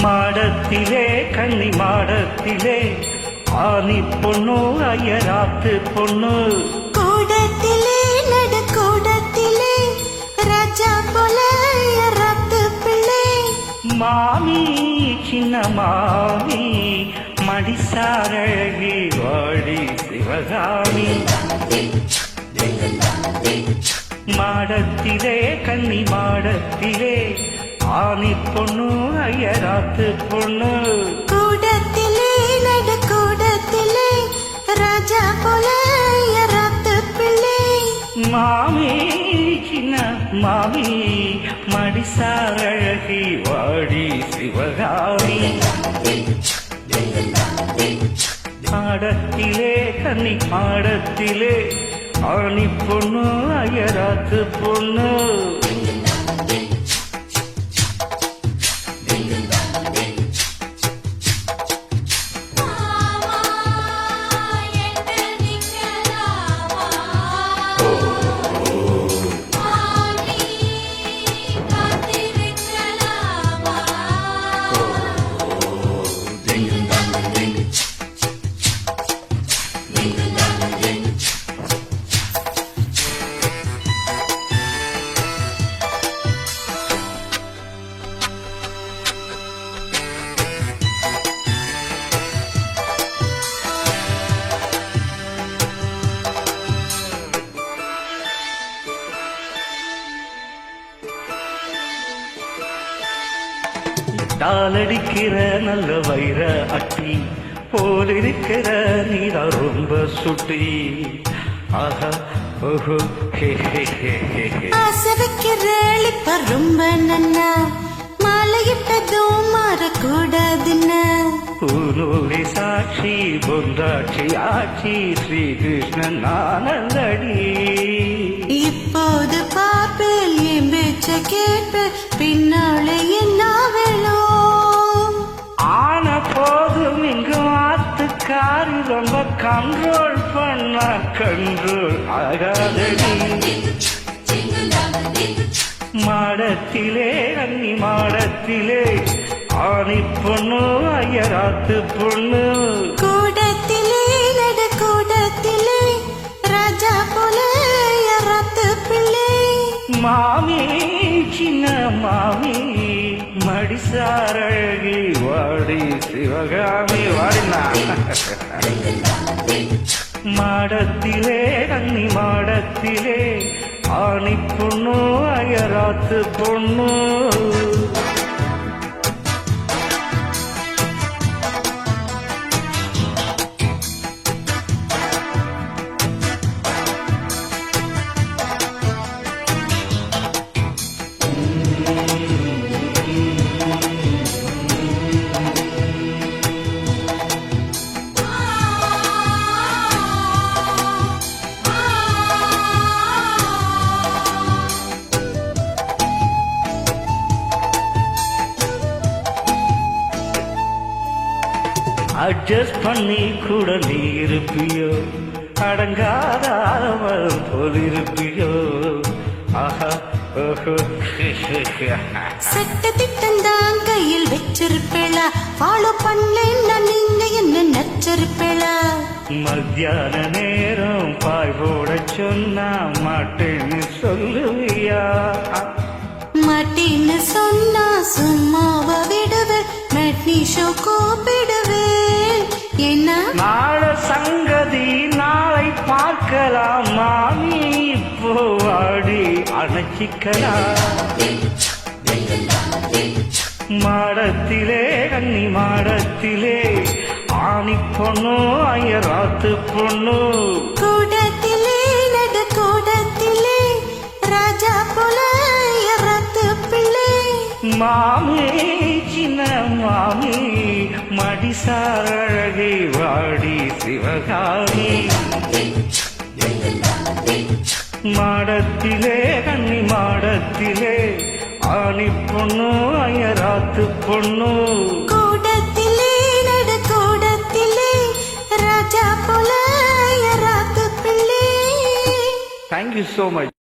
மாடத்திலே கன்னி மாடத்திலே ஆனி பொண்ணு ஐயராத்து பொண்ணு கூடத்திலே நடு கூடத்திலே ராஜா போல ஐயராத்து பிள்ளை மாமி சின்ன மாமி மடிசாரழகி வாடி சிவகாமி மாடத்திலே கன்னி மாடத்திலே ஆனி பொண்ணு ஐயராத்து பொண்ணு கூடத்திலே நடு கூடத்திலே ராஜா போல ஐயராத்து பிள்ளை மாமி சின்ன மாமி மடிசாரழகி வாடி சிவகாமி மாடத்திலே கன்னி மாடத்திலே ஆனி பொண்ணு ஐயராத்து பொண்ணு டாலடிக்கிற நல்ல வைர அட்டி போலிருக்கிற நீடா ரொம்ப சுட்டி ஆஹா ஓஹோ ஹே ஹே ஹே ஹே ஹே ஆசை வைக்கிற இப்ப ரொம்ப நன்னா மாலையிட்டதும் மாறக்கூடாதுன்னு பூநூலி சாட்சி பொந்தாட்சி ஆட்சி ஸ்ரீகிருஷ்ணன் நானந்தடி இப்போது பார்ப்பேன் என் பேச்ச கேட்பேன் பின்னாலே என்ன வேணும் ஆன போதும் இங்கு ஆத்துக்காரி ரொம்ப கண்ட்ரோல் பண்ண கண்ட்ரோல் ஆகாதடி மாடத்திலே அன்னி மாடத்திலே ஆனி பொண்ணு ஐயராத்து பொண்ணு கூடத்திலே நடு கூடத்திலே ராஜா போல ஐயராத்து பிள்ளை மாமி சின்ன மாமி மடிசாரழகி வாடி சிவகாமி வாடினா மாடத்திலே அன்னி மாடத்திலே ஆனி பொண்ணு ஐயராத்து பொண்ணு அட்ஜஸ்ட் பண்ணி கூட நீ இருப்பியோ அடங்காதவள் போல் இருப்பியோ ஆஹா ஓஹோ சட்ட திட்டந்தான் கையில் வச்சிருப்பேளா ஃபாலோ பண்ணேன்னா நீங்க என்ன நச்சிருப்பேளா மத்தியான நேரம் பாய் போட சொன்னா மாட்டேன்னு சொல்லுவியா மாட்டின்னு சொன்னா சும்மாவ விடுவேன் மெட்னி ஷோ கூப்பிடுவேன் என்ன நாள சங்கதி நாளை பார்க்கலாம் மாமி இப்போ வாடி அணைச்சிக்கலாம் மாடத்திலே கன்னி மாடத்திலே ஆனி பொண்ணு ஐயராத்து பொண்ணு கூடத்திலே நடு கூடத்திலே ராஜா போல ஐயராத்து பிள்ளை மாமி சின்ன மாமி மடிசார் அழகை வாடி சிவகாமி மாடத்திலே கன்னி மாடத்திலே ஆணி பொண்ணு அயராத்து பொண்ணு கூடத்திலே நடு கூடத்திலே ராஜா போல ராத்து பிள்ளை தேங்க்யூ so much